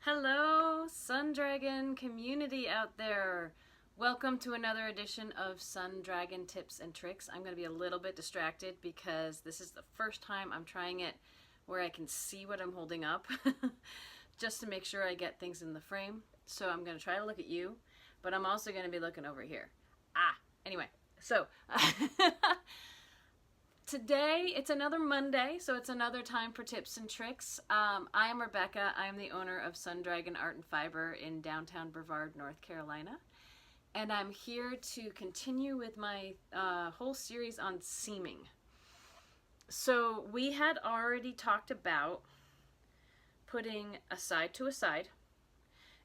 Hello, Sun Dragon community out there. Welcome to another edition of Sun Dragon Tips and Tricks. I'm going to be a little bit distracted because this is the first time I'm trying it where I can see what I'm holding up just to make sure I get things in the frame. So I'm going to try to look at you, but I'm also going to be looking over here. Anyway, so today, it's another Monday, so it's another time for tips and tricks. I am Rebecca. I am the owner of Sun Dragon Art and Fiber in downtown Brevard, North Carolina. And I'm here to continue with my whole series on seaming. So we had already talked about putting a side to a side,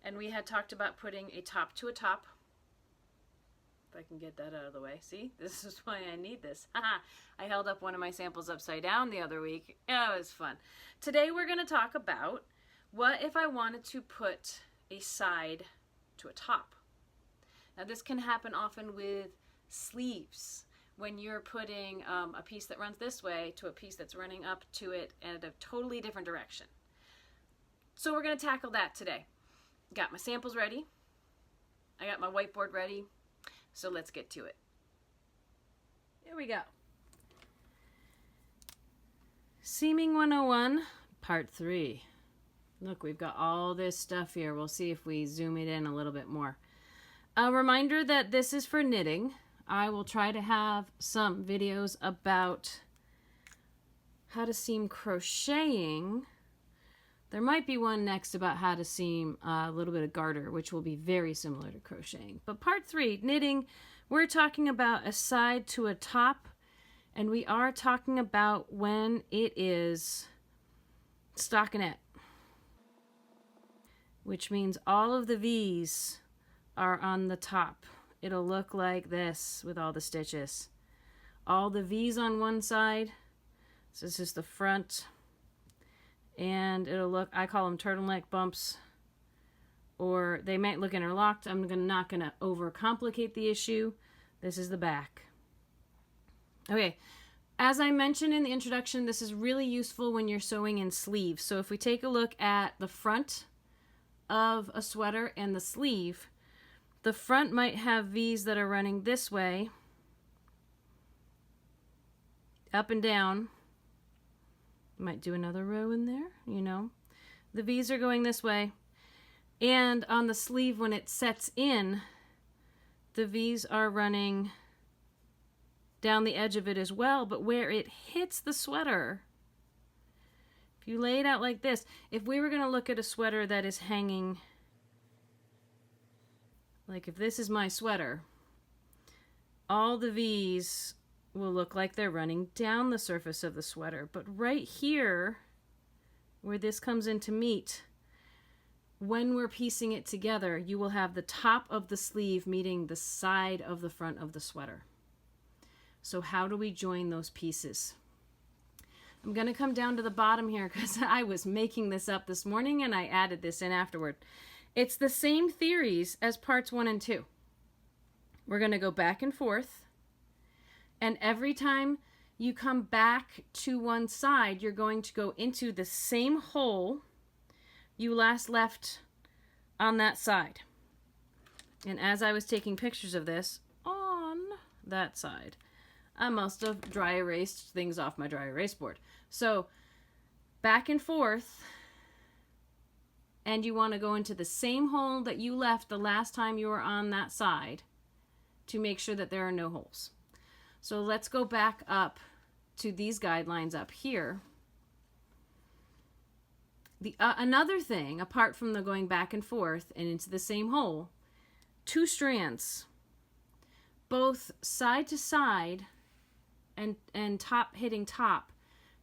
and we had talked about putting a top to a top. If I can get that out of the way. See, this is why I need this. I held up one of my samples upside down the other week. Oh, it was fun. Today we're going to talk about what if I wanted to put a side to a top. Now this can happen often with sleeves when you're putting a piece that runs this way to a piece that's running up to it at a totally different direction. So we're going to tackle that today. Got my samples ready. I got my whiteboard ready. So let's get to it. Here we go. Seaming 101, part 3. Look, we've got all this stuff here. We'll see if we zoom it in a little bit more. A reminder that this is for knitting. I will try to have some videos about how to seam crocheting. There might be one next about how to seam a little bit of garter, which will be very similar to crocheting. But part 3, knitting, we're talking about a side to a top, and we are talking about when it is stockinette, which means all of the V's are on the top. It'll look like this with all the stitches. All the V's on one side, so this is the front, and it'll look, I call them turtleneck bumps, or they might look interlocked. I'm not gonna overcomplicate the issue. This is the back. Okay, as I mentioned in the introduction, this is really useful when you're sewing in sleeves. So if we take a look at the front of a sweater and the sleeve, the front might have V's that are running this way, up and down. Might do another row in there, you know. The V's are going this way. And on the sleeve, when it sets in, the V's are running down the edge of it as well. But where it hits the sweater, if you lay it out like this, if we were going to look at a sweater that is hanging, like if this is my sweater, all the V's will look like they're running down the surface of the sweater. But right here, where this comes in to meet, when we're piecing it together, you will have the top of the sleeve meeting the side of the front of the sweater. So how do we join those pieces? I'm going to come down to the bottom here because I was making this up this morning and I added this in afterward. It's the same theories as parts 1 and 2. We're going to go back and forth. And every time you come back to one side, you're going to go into the same hole you last left on that side. And as I was taking pictures of this on that side, I must have dry erased things off my dry erase board. So back and forth, and you want to go into the same hole that you left the last time you were on that side to make sure that there are no holes. So let's go back up to these guidelines up here. Another thing, apart from the going back and forth and into the same hole, 2 strands, both side to side and top hitting top.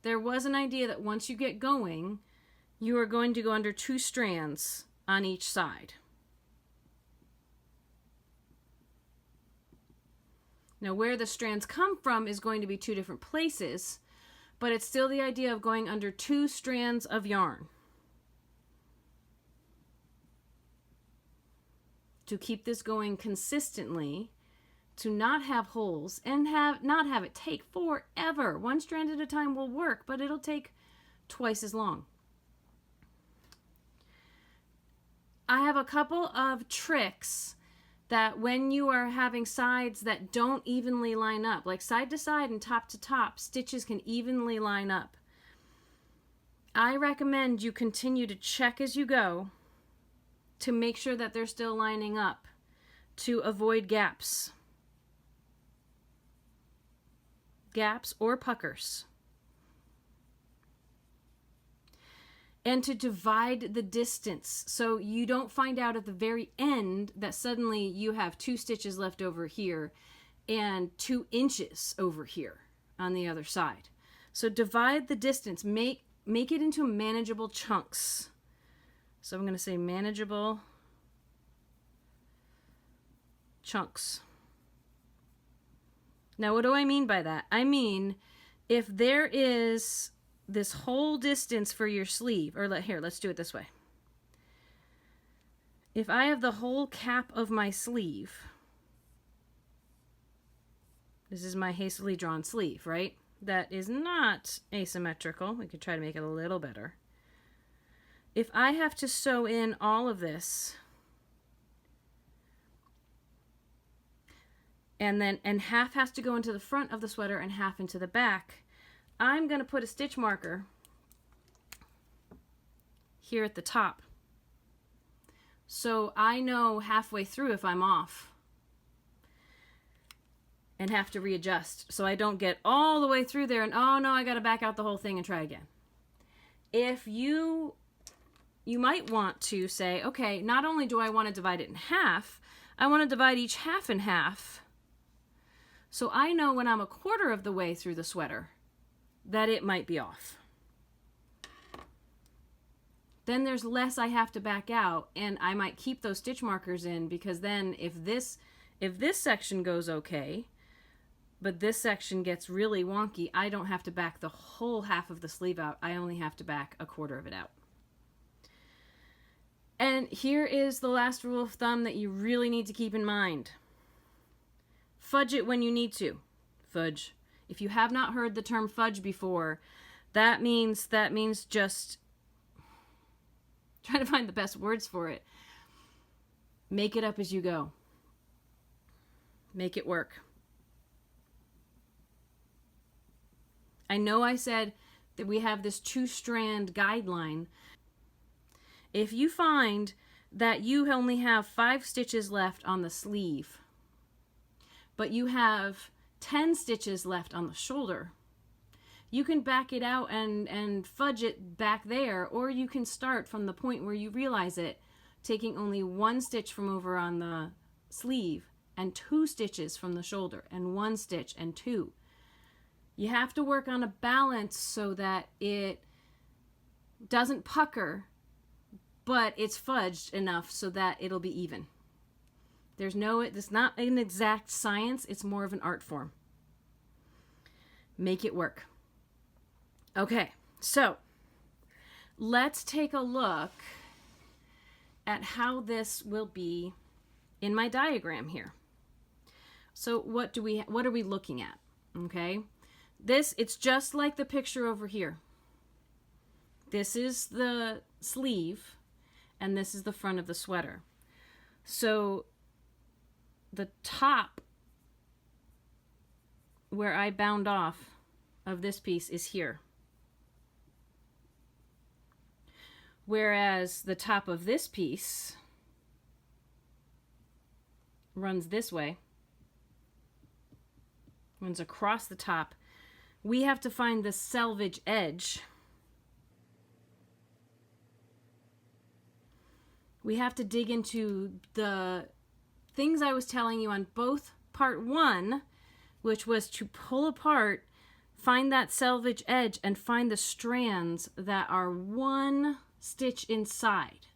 There was an idea that once you get going, you are going to go under 2 strands on each side. Now where the strands come from is going to be 2 different places, but it's still the idea of going under 2 strands of yarn to keep this going consistently, to not have holes and not have it take forever. 1 strand at a time will work, but it'll take twice as long. I have a couple of tricks that when you are having sides that don't evenly line up, like side to side and top to top, stitches can evenly line up. I recommend you continue to check as you go to make sure that they're still lining up to avoid gaps. Gaps or puckers. And to divide the distance so you don't find out at the very end that suddenly you have 2 stitches left over here and 2 inches over here on the other side. So divide the distance, make it into manageable chunks. So I'm going to say manageable chunks. Now what do I mean by that? I mean, if there is this whole distance for your sleeve, or let's do it this way. If I have the whole cap of my sleeve, this is my hastily drawn sleeve, right? That is not asymmetrical. We could try to make it a little better. If I have to sew in all of this, and half has to go into the front of the sweater and half into the back, I'm going to put a stitch marker here at the top. So I know halfway through if I'm off and have to readjust. So I don't get all the way through there and, oh no, I got to back out the whole thing and try again. If you might want to say, okay, not only do I want to divide it in half, I want to divide each half in half. So I know when I'm a quarter of the way through the sweater that it might be off. Then there's less I have to back out, and I might keep those stitch markers in, because then if this section goes okay, but this section gets really wonky, I don't have to back the whole half of the sleeve out. I only have to back a quarter of it out. And here is the last rule of thumb that you really need to keep in mind. Fudge it when you need to. Fudge. If you have not heard the term fudge before, that means just try to find the best words for it. Make it up as you go. Make it work. I know I said that we have this 2-strand guideline. If you find that you only have 5 stitches left on the sleeve, but you have 10 stitches left on the shoulder, you can back it out and fudge it back there, or you can start from the point where you realize it, taking only 1 stitch from over on the sleeve and 2 stitches from the shoulder and 1 stitch and 2. You have to work on a balance so that it doesn't pucker, but it's fudged enough so that it'll be even. It's not an exact science, it's more of an art form. Make it work. Okay, so let's take a look at how this will be in my diagram here. So what are we looking at? Okay, it's just like the picture over here. This is the sleeve, and this is the front of the sweater. So the top where I bound off of this piece is here. Whereas the top of this piece runs this way, runs across the top. We have to find the selvage edge. We have to dig into the things I was telling you on both part 1, which was to pull apart, find that selvage edge, and find the strands that are 1 stitch inside.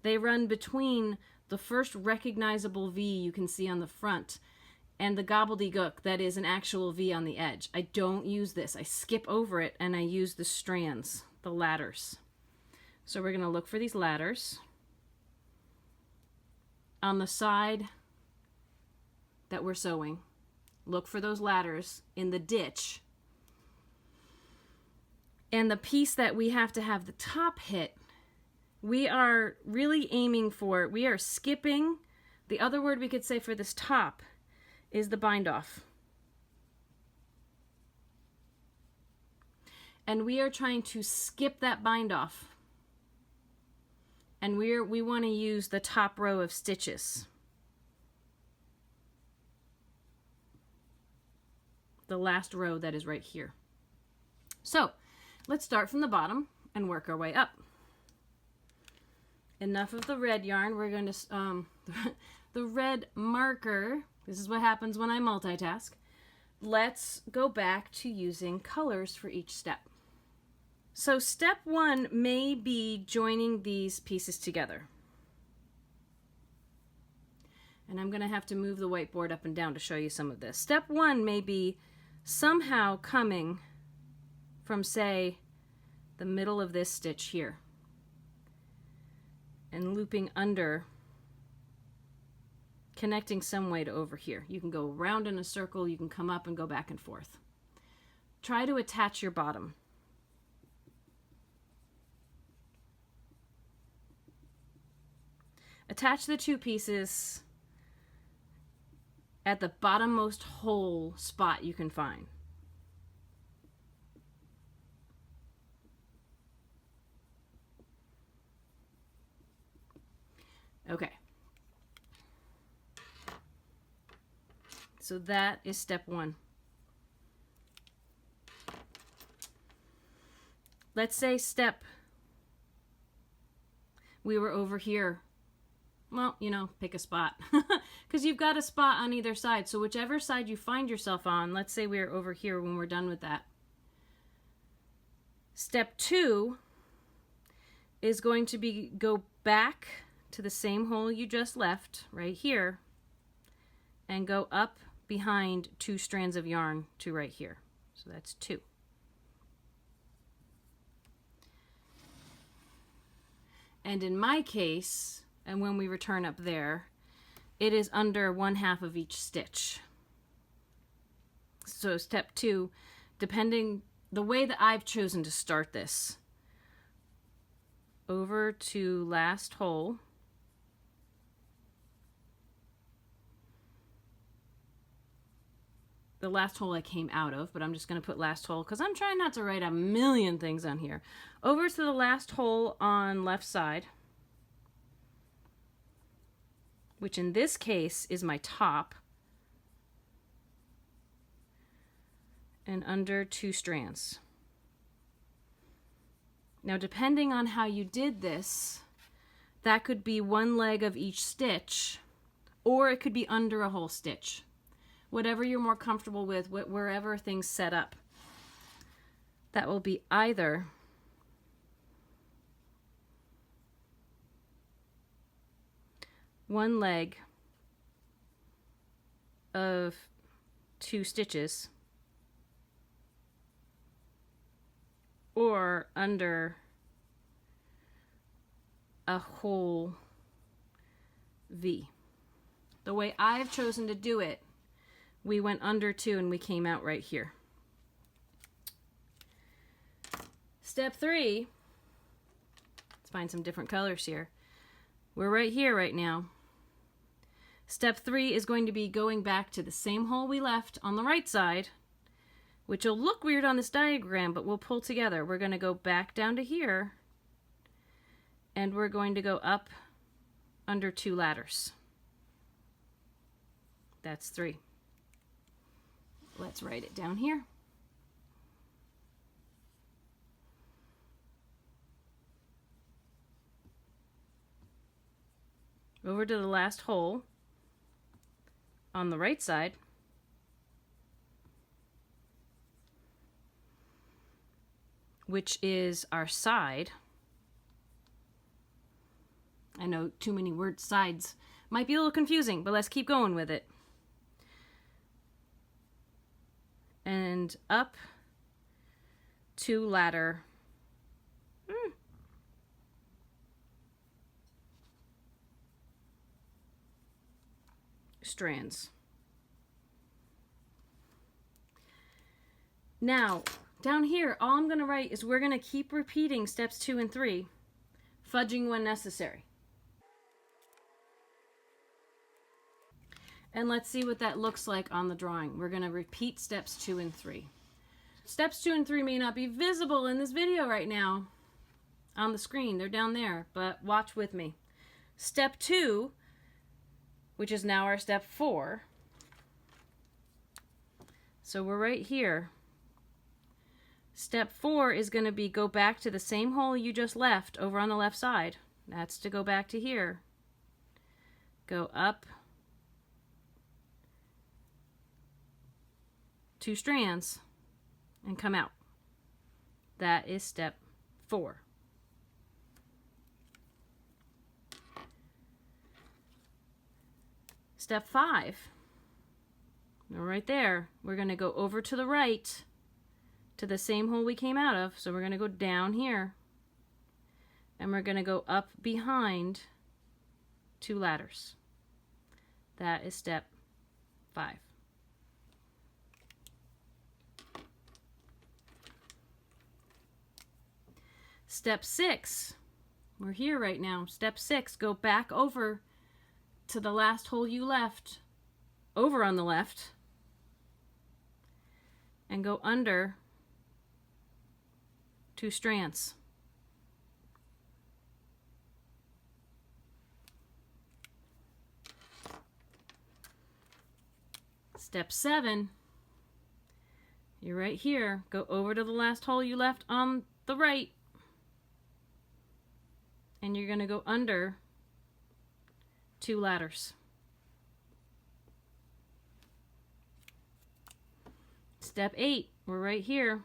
They run between the first recognizable V you can see on the front and the gobbledygook that is an actual V on the edge. I don't use this. I skip over it and I use the strands, the ladders. So we're going to look for these ladders on the side that we're sewing. Look for those ladders in the ditch. And the piece that we have to have the top hit we are really aiming for, we are skipping, the other word we could say for this top is the bind off. And we are trying to skip that bind off. And we want to use the top row of stitches. The last row that is right here. So let's start from the bottom and work our way up. Enough of the red yarn. We're going to, the red marker, this is what happens when I multitask. Let's go back to using colors for each step. So step 1 may be joining these pieces together. And I'm going to have to move the whiteboard up and down to show you some of this. Step 1 may be somehow coming from, say, the middle of this stitch here and looping under, connecting some way to over here. You can go around in a circle, you can come up and go back and forth. Try to attach your bottom. Attach the two pieces at the bottommost hole spot you can find. Okay. So that is step 1. Let's say we were over here. Well, you know, pick a spot. Because you've got a spot on either side. So whichever side you find yourself on, let's say we're over here when we're done with that. Step 2 is going to be go back to the same hole you just left, right here, and go up behind 2 strands of yarn to right here. So that's 2. And in my case, and when we return up there, it is under 1/2 of each stitch. So step 2, depending the way that I've chosen to start this, over to last hole, the last hole I came out of, but I'm just going to put last hole because I'm trying not to write a million things on here. Over to the last hole on left side, which in this case is my top, and under 2 strands. Now, depending on how you did this, that could be 1 leg of each stitch, or it could be under a whole stitch. Whatever you're more comfortable with, wherever things set up. That will be either one leg of 2 stitches or under a whole V. The way I've chosen to do it, we went under 2 and we came out right here. Step 3, let's find some different colors here. We're right here right now. Step 3 is going to be going back to the same hole we left on the right side, which will look weird on this diagram, but we'll pull together. We're going to go back down to here, and we're going to go up under 2 ladders. That's 3. Let's write it down here. Over to the last hole on the right side. Which is our side. I know too many words, sides. Might be a little confusing, but let's keep going with it. And up 2 ladder strands. Now, down here, all I'm going to write is we're going to keep repeating steps 2 and 3 fudging when necessary. And let's see what that looks like on the drawing. We're going to repeat steps 2 and 3. Steps 2 and 3 may not be visible in this video right now on the screen. They're down there, but watch with me. Step 2, which is now our step 4. So we're right here. Step 4 is going to be go back to the same hole you just left over on the left side. That's to go back to here. Go up 2 strands and come out. That is step 4. Step 5. Right there, we're going to go over to the right to the same hole we came out of. So we're going to go down here and we're going to go up behind 2 ladders. That is step 5. Step 6, we're here right now. Step 6, go back over to the last hole you left, over on the left, and go under 2 strands. Step 7, you're right here. Go over to the last hole you left on the right, and you're going to go under 2 ladders. Step 8, we're right here.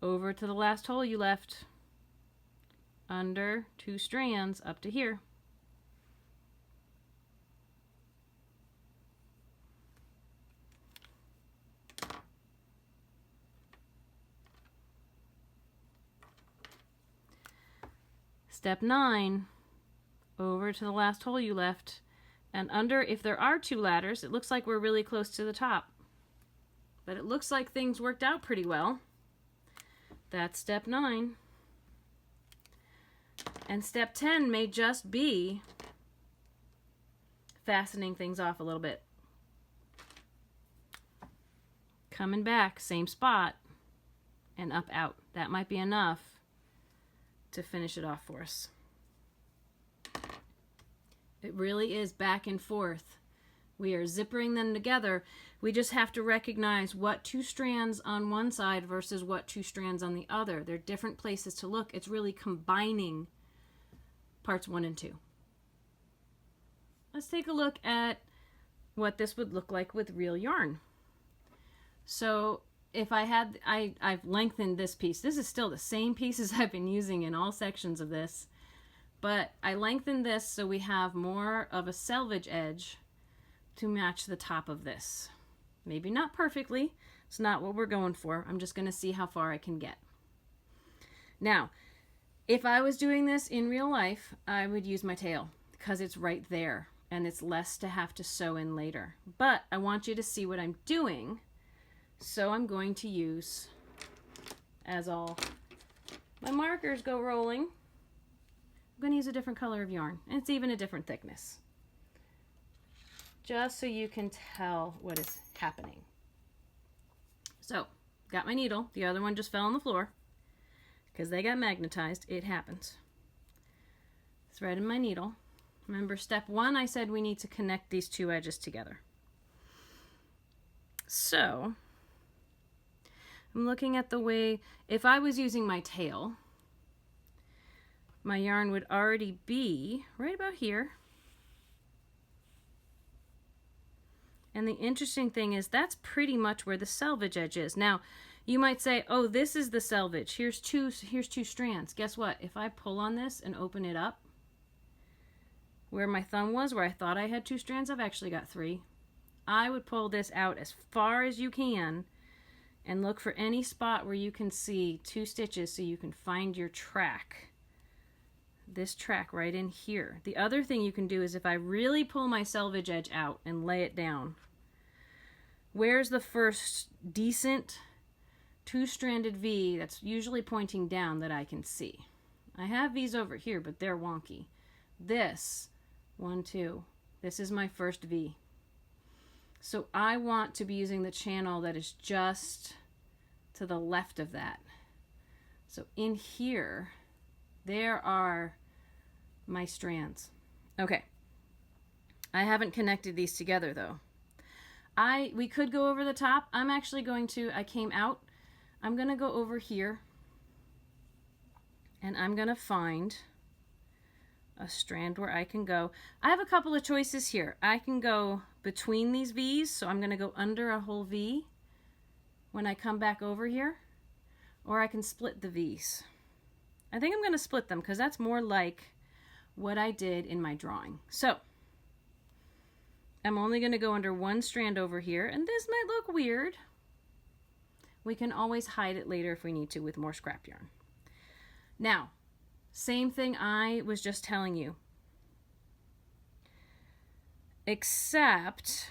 Over to the last hole you left, under 2 strands up to here. Step 9, over to the last hole you left, and under, if there are 2 ladders, it looks like we're really close to the top. But it looks like things worked out pretty well. That's step 9. And step 10 may just be fastening things off a little bit. Coming back, same spot, and up, out. That might be enough to finish it off for us. It really is back and forth. We are zippering them together. We just have to recognize what 2 strands on one side versus what 2 strands on the other. They're different places to look. It's really combining parts 1 and 2. Let's take a look at what this would look like with real yarn. So if I had, I've lengthened this piece. This is still the same pieces I've been using in all sections of this, but I lengthened this so we have more of a selvage edge to match the top of this. Maybe not perfectly. It's not what we're going for. I'm just going to see how far I can get. Now, if I was doing this in real life, I would use my tail because it's right there and it's less to have to sew in later. But I want you to see what I'm doing. So I'm going to use, as all my markers go rolling, I'm going to use a different color of yarn. And it's even a different thickness. Just so you can tell what is happening. So, got my needle. The other one just fell on the floor because they got magnetized. It happens. Thread in my needle. Remember, step 1, I said we need to connect these 2 edges together. So, I'm looking at the way, if I was using my tail, my yarn would already be right about here. And the interesting thing is that's pretty much where the selvage edge is. Now, you might say, oh, this is the selvage. Here's two strands. Guess what? If I pull on this and open it up, where my thumb was, where I thought I had 2 strands, I've actually got 3. I would pull this out as far as you can and look for any spot where you can see 2 stitches so you can find your track. This track right in here. The other thing you can do is if I really pull my selvage edge out and lay it down, where's the first decent 2-stranded V that's usually pointing down that I can see? I have V's over here, but they're wonky. This, 1, 2, this is my first V. So I want to be using the channel that is just to the left of that. So in here, there are my strands. Okay. I haven't connected these together though. We could go over the top. I'm actually going to, I came out. I'm going to go over here and I'm going to find a strand where I can go. I have a couple of choices here. I can go between these V's, so I'm going to go under a whole V when I come back over here, or I can split the V's. I think I'm going to split them because that's more like what I did in my drawing. So I'm only going to go under one strand over here, and this might look weird. We can always hide it later if we need to with more scrap yarn. Now, same thing I was just telling you, except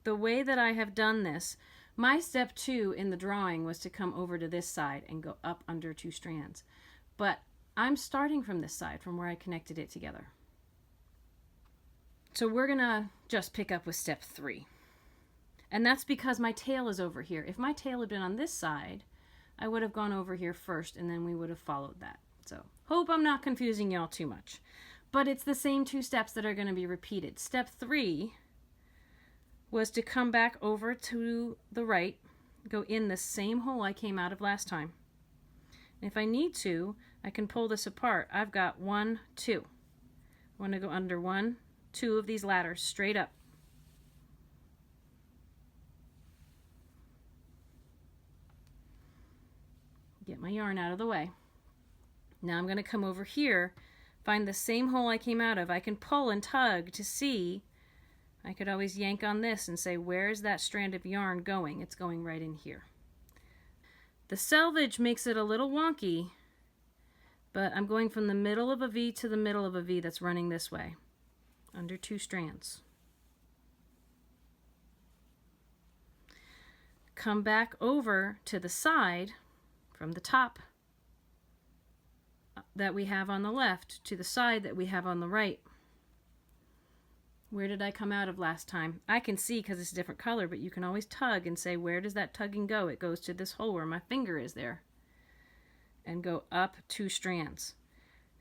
the way that I have done this, my step 2 in the drawing was to come over to this side and go up under 2 strands. But I'm starting from this side, from where I connected it together. So we're gonna just pick up with step 3. And that's because my tail is over here. If my tail had been on this side, I would have gone over here first and then we would have followed that. So hope I'm not confusing y'all too much. But it's the same 2 steps that are going to be repeated. Step 3 was to come back over to the right, go in the same hole I came out of last time. And if I need to, I can pull this apart. I've got 1, 2. I want to go under 1, 2 of these ladders straight up. Get my yarn out of the way. Now I'm going to come over here, find the same hole I came out of. I can pull and tug to see. I could always yank on this and say, where is that strand of yarn going? It's going right in here. The selvage makes it a little wonky, but I'm going from the middle of a V to the middle of a V that's running this way, under 2 strands. Come back over to the side from the top that we have on the left to the side that we have on the right. Where did I come out of last time? I can see because it's a different color, but you can always tug and say, where does that tugging go? It goes to this hole where my finger is there. And go up 2 strands.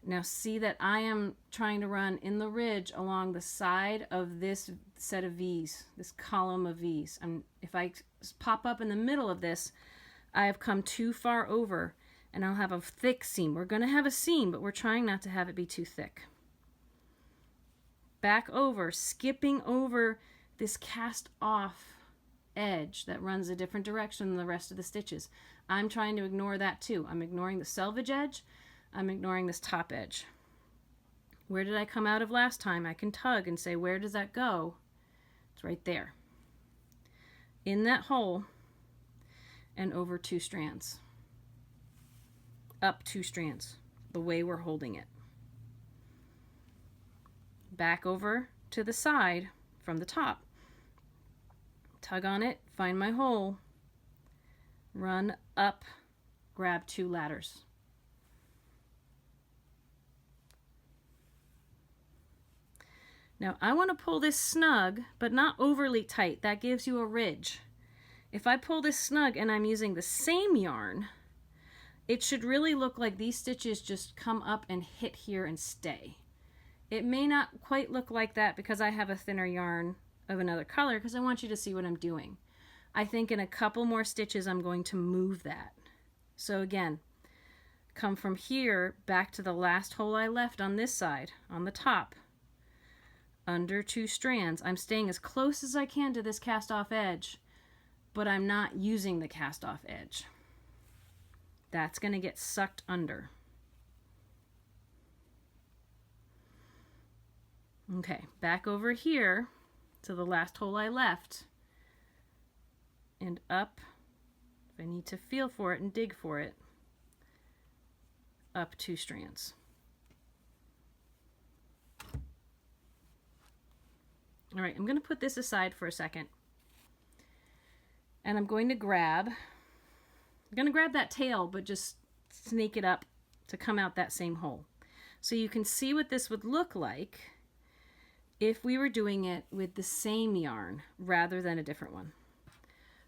Now see that I am trying to run in the ridge along the side of this set of V's, this column of V's. If I pop up in the middle of this, I have come too far over and I'll have a thick seam. We're going to have a seam, but we're trying not to have it be too thick. Back over, skipping over this cast off edge that runs a different direction than the rest of the stitches. I'm trying to ignore that too. I'm ignoring the selvage edge. I'm ignoring this top edge. Where did I come out of last time? I can tug and say, where does that go? It's right there. In that hole and over 2 strands. Up 2 strands, the way we're holding it. Back over to the side from the top. Tug on it, find my hole, run up, grab 2 ladders. Now I want to pull this snug, but not overly tight. That gives you a ridge. If I pull this snug and I'm using the same yarn, it should really look like these stitches just come up and hit here and stay. It may not quite look like that because I have a thinner yarn of another color because I want you to see what I'm doing. I think in a couple more stitches I'm going to move that. So again, come from here back to the last hole I left on this side, on the top, under 2 strands. I'm staying as close as I can to this cast off edge, but I'm not using the cast off edge. That's going to get sucked under. Okay, back over here to the last hole I left and up, if I need to feel for it and dig for it, up 2 strands. All right, I'm going to put this aside for a second and I'm going to grab that tail, but just snake it up to come out that same hole. So you can see what this would look like if we were doing it with the same yarn rather than a different one.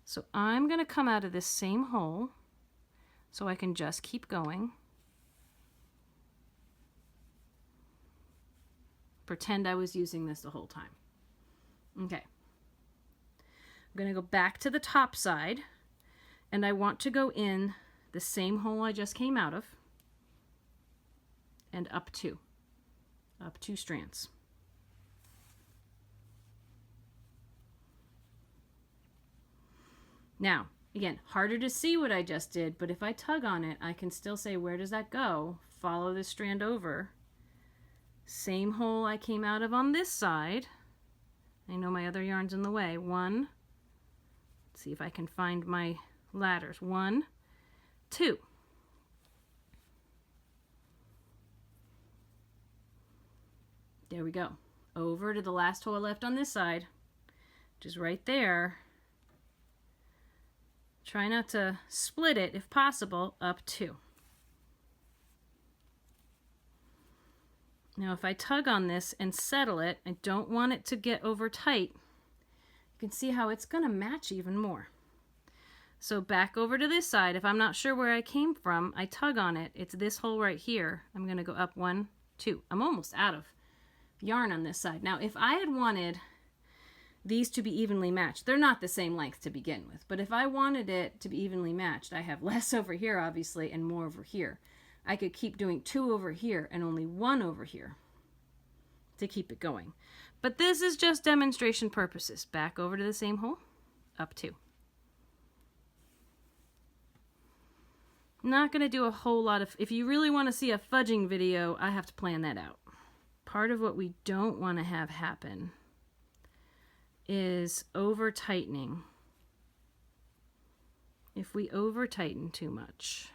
So I'm going to come out of this same hole so I can just keep going. Pretend I was using this the whole time. Okay. I'm going to go back to the top side, and I want to go in the same hole I just came out of and up two strands. Now, again, harder to see what I just did, but if I tug on it, I can still say, where does that go? Follow this strand over. Same hole I came out of on this side. I know my other yarn's in the way. One. Let's see if I can find my ladders. 1, 2. There we go. Over to the last hole left on this side, which is right there. Try not to split it if possible, up 2. Now if I tug on this and settle it, I don't want it to get over tight. You can see how it's going to match even more. So back over to this side, if I'm not sure where I came from, I tug on it. It's this hole right here. I'm going to go up 1, 2. I'm almost out of yarn on this side. Now if I had wanted these to be evenly matched, they're not the same length to begin with, but if I wanted it to be evenly matched, I have less over here obviously and more over here. I could keep doing 2 over here and only 1 over here to keep it going. But this is just demonstration purposes. Back over to the same hole, up 2. Not going to do a whole lot of, if you really want to see a fudging video, I have to plan that out. Part of what we don't want to have happen is over tightening. If we over tighten too much,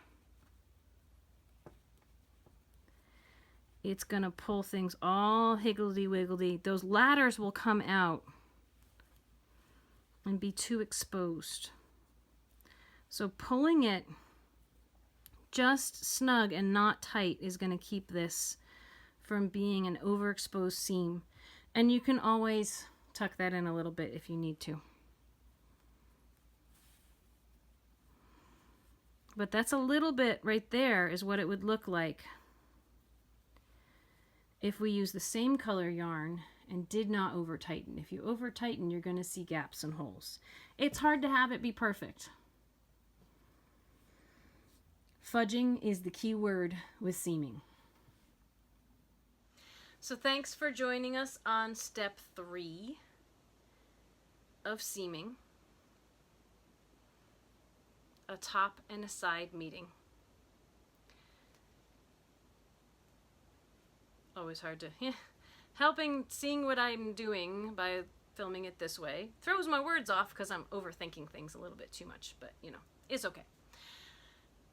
it's gonna pull things all higgledy-wiggledy. Those ladders will come out and be too exposed. So pulling it just snug and not tight is gonna keep this from being an overexposed seam. And you can always tuck that in a little bit if you need to. But that's a little bit right there is what it would look like if we use the same color yarn and did not over tighten. If you over tighten, you're going to see gaps and holes. It's hard to have it be perfect. Fudging is the key word with seaming. So thanks for joining us on step 3 of seaming. A top and a side meeting. Always hard to, seeing what I'm doing by filming it this way throws my words off because I'm overthinking things a little bit too much, but you know, it's okay.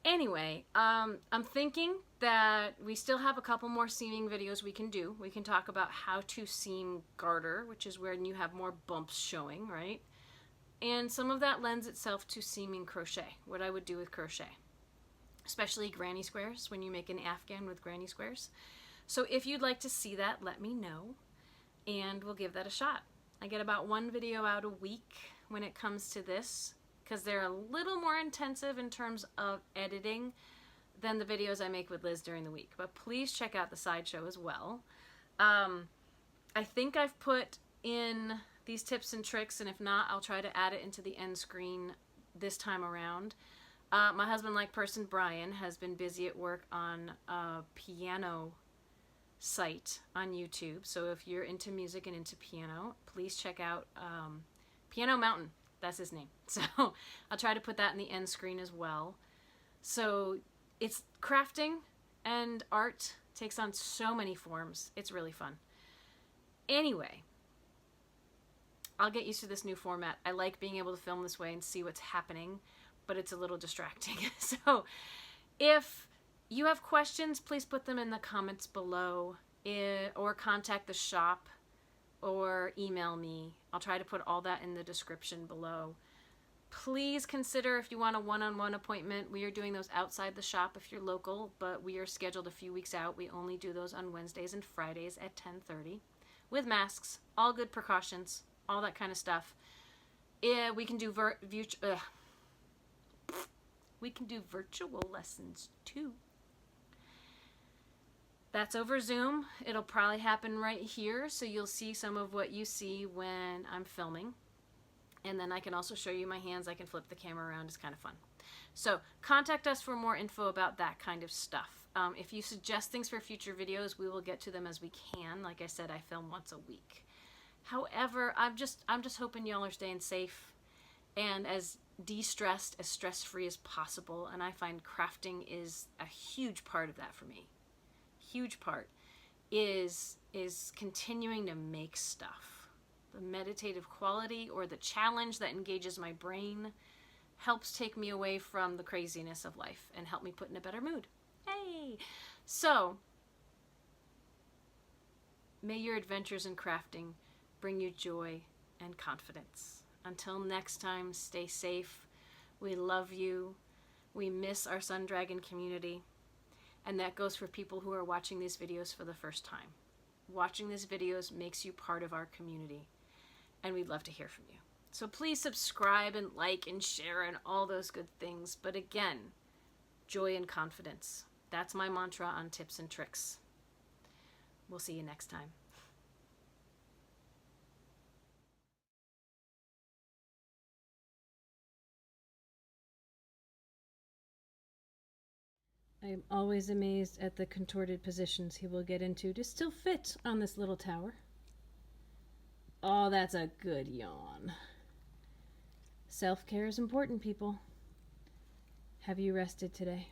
Anyway, I'm thinking that we still have a couple more seaming videos we can do. We can talk about how to seam garter, which is when you have more bumps showing, right? And some of that lends itself to seaming crochet, what I would do with crochet, especially granny squares, when you make an afghan with granny squares. So if you'd like to see that, let me know, and we'll give that a shot. I get about 1 video out a week when it comes to this, because they're a little more intensive in terms of editing than the videos I make with Liz during the week. But please check out the sideshow as well. I think I've put in these tips and tricks, and if not, I'll try to add it into the end screen this time around. My husband-like person, Brian, has been busy at work on a piano site on YouTube. So if you're into music and into piano, please check out Piano Mountain. That's his name. So I'll try to put that in the end screen as well. So it's crafting and art takes on so many forms. It's really fun. Anyway, I'll get used to this new format. I like being able to film this way and see what's happening, but it's a little distracting. So if you have questions, please put them in the comments below, or contact the shop, or email me. I'll try to put all that in the description below. Please consider if you want a one-on-one appointment. We are doing those outside the shop if you're local, but we are scheduled a few weeks out. We only do those on Wednesdays and Fridays at 10:30 with masks, all good precautions, all that kind of stuff. Yeah, we can do virtual lessons too. That's over Zoom. It'll probably happen right here, so you'll see some of what you see when I'm filming. And then I can also show you my hands. I can flip the camera around. It's kind of fun. So contact us for more info about that kind of stuff. If you suggest things for future videos, we will get to them as we can. Like I said, I film once a week. However, I'm just hoping y'all are staying safe and as de-stressed, as stress-free as possible. And I find crafting is a huge part of that for me. Huge part is continuing to make stuff. The meditative quality or the challenge that engages my brain helps take me away from the craziness of life and help me put in a better mood. Hey! So, may your adventures in crafting bring you joy and confidence. Until next time, stay safe. We love you. We miss our Sun Dragon community. And that goes for people who are watching these videos for the first time. Watching these videos makes you part of our community. And we'd love to hear from you. So please subscribe and like and share and all those good things. But again, joy and confidence. That's my mantra on tips and tricks. We'll see you next time. I am always amazed at the contorted positions he will get into to still fit on this little tower. Oh, that's a good yawn. Self-care is important, people. Have you rested today?